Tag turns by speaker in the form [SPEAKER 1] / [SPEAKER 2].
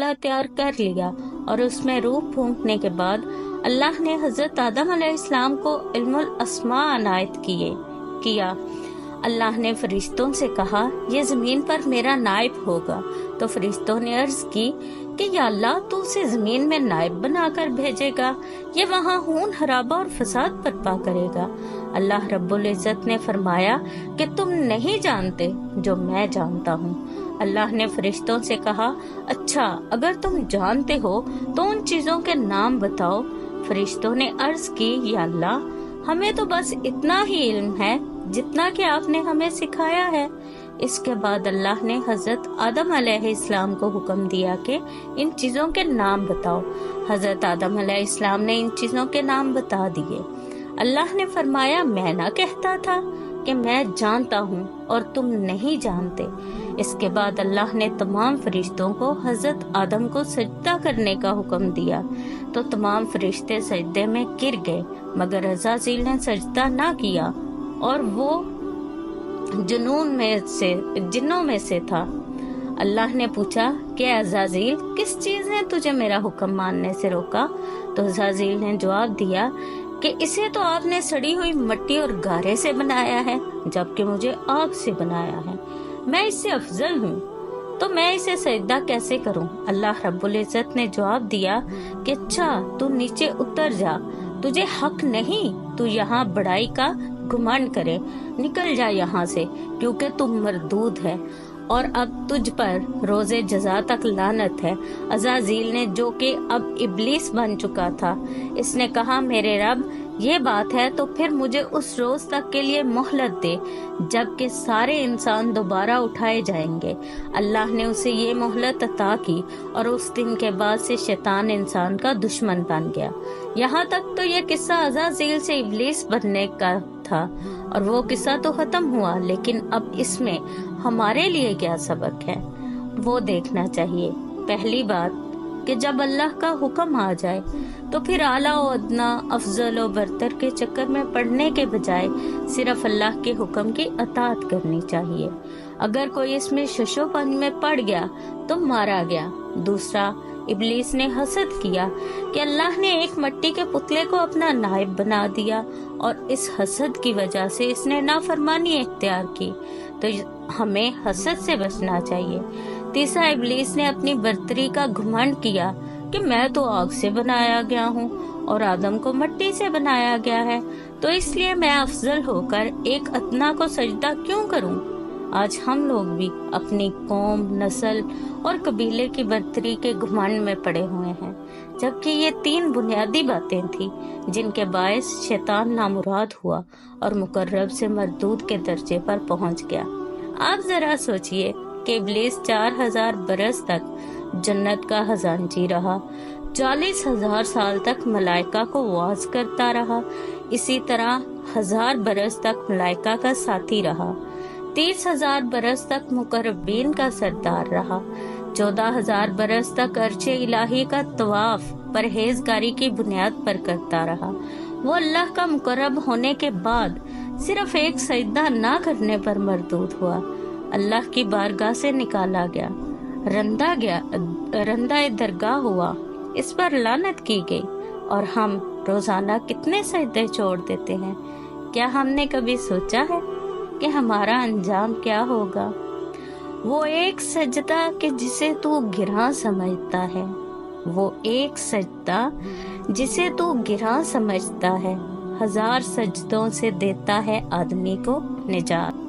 [SPEAKER 1] سجدہ تیار کر لیا اور اس میں روح پھونکنے کے بعد اللہ نے حضرت آدم علیہ السلام کو علم الاسماء عنایت کیا۔ اللہ نے فرشتوں سے کہا یہ زمین پر میرا نائب ہوگا، تو فرشتوں نے عرض کی کہ یا اللہ تو اسے زمین میں نائب بنا کر بھیجے گا، یہ وہاں خون خرابہ اور فساد برپا کرے گا۔ اللہ رب العزت نے فرمایا کہ تم نہیں جانتے جو میں جانتا ہوں۔ اللہ نے فرشتوں سے کہا اچھا اگر تم جانتے ہو تو ان چیزوں کے نام بتاؤ۔ فرشتوں نے عرض کی یا اللہ ہمیں تو بس اتنا ہی علم ہے جتنا کہ آپ نے ہمیں سکھایا ہے۔ اس کے بعد اللہ نے حضرت آدم علیہ السلام کو حکم دیا کہ ان چیزوں کے نام بتاؤ۔ حضرت آدم علیہ السلام نے ان چیزوں کے نام بتا دیے۔ اللہ نے فرمایا میں نہ کہتا تھا کہ میں جانتا ہوں اور تم نہیں جانتے۔ اس کے بعد اللہ نے تمام فرشتوں کو حضرت آدم کو سجدہ کرنے کا حکم دیا، تو تمام فرشتے سجدے میں گر گئے مگر عزازیل نے سجدہ نہ کیا اور وہ جنوں میں سے تھا۔ اللہ نے پوچھا کہ عزازیل کس چیز نے تجھے میرا حکم ماننے سے روکا؟ تو عزازیل نے جواب دیا کہ اسے تو آپ نے سڑی ہوئی مٹی اور گارے سے بنایا ہے جبکہ مجھے آگ سے بنایا ہے، میں اس سے افضل ہوں، تو میں اسے سجدہ کیسے کروں؟ اللہ رب العزت نے جواب دیا کہ اچھا تو نیچے اتر جا، تجھے حق نہیں تو یہاں بڑائی کا گھمنڈ کرے، نکل جا یہاں سے کیونکہ تم مردود ہے اور اب تجھ پر روز جزا تک لعنت ہے۔ عزازیل نے جو کہ اب ابلیس بن چکا تھا، اس نے کہا میرے رب یہ بات ہے تو پھر مجھے اس روز تک کے لیے مہلت دے جب کہ سارے انسان دوبارہ اٹھائے جائیں گے۔ اللہ نے اسے یہ مہلت عطا کی اور اس دن کے بعد سے شیطان انسان کا دشمن بن گیا۔ یہاں تک تو یہ قصہ عزازیل سے ابلیس بننے کا تھا اور وہ قصہ تو ختم ہوا، لیکن اب اس میں ہمارے لیے کیا سبق ہے وہ دیکھنا چاہیے۔ پہلی بات کہ جب اللہ کا حکم آ جائے تو پھر اعلیٰ و ادنا، افضل و برتر کے چکر میں پڑنے کے بجائے صرف اللہ کے حکم کی اطاعت کرنی چاہیے۔ اگر کوئی اس میں ششو پن میں پڑ گیا تو مارا گیا۔ دوسرا، ابلیس نے حسد کیا کہ اللہ نے ایک مٹی کے پتلے کو اپنا نائب بنا دیا اور اس حسد کی وجہ سے اس نے نافرمانی اختیار کی، تو ہمیں حسد سے بچنا چاہیے۔ تیسرا، ابلیس نے اپنی برتری کا گھمنڈ کیا کہ میں تو آگ سے بنایا گیا ہوں اور آدم کو مٹی سے بنایا گیا ہے، تو اس لیے میں افضل ہو کر ایک ادنا کو سجدہ کیوں کروں؟ آج ہم لوگ بھی اپنی قوم، نسل اور قبیلے کی برتری کے گھمنڈ میں پڑے ہوئے ہیں، جبکہ یہ 3 بنیادی باتیں تھیں جن کے باعث شیطان نامراد ہوا اور مقرب سے مردود کے درجے پر پہنچ گیا۔ آپ ذرا سوچئے کہ ابلیس 4000 برس تک جنت کا خزانچی رہا، 40,000 سال تک ملائکہ کو واعظ کرتا رہا، اسی طرح 1000 برس تک ملائکہ کا ساتھی رہا، 30,000 برس تک مقربین کا سردار رہا، 14,000 برس تک عرش الہی کا طواف پرہیزگاری کی بنیاد پر کرتا رہا۔ وہ اللہ کا مقرب ہونے کے بعد صرف ایک سجدہ نہ کرنے پر مردود ہوا، اللہ کی بارگاہ سے نکالا گیا، رندہ درگاہ ہوا، اس پر لعنت کی گئی، اور ہم روزانہ کتنے سجدے چھوڑ دیتے ہیں۔ کیا ہم نے کبھی سوچا ہے کہ ہمارا انجام کیا ہوگا؟ وہ ایک سجدہ کہ جسے تو گراں سمجھتا ہے، وہ ایک سجدہ جسے تو گراں سمجھتا ہے، 1000 سجدوں سے دیتا ہے آدمی کو نجات۔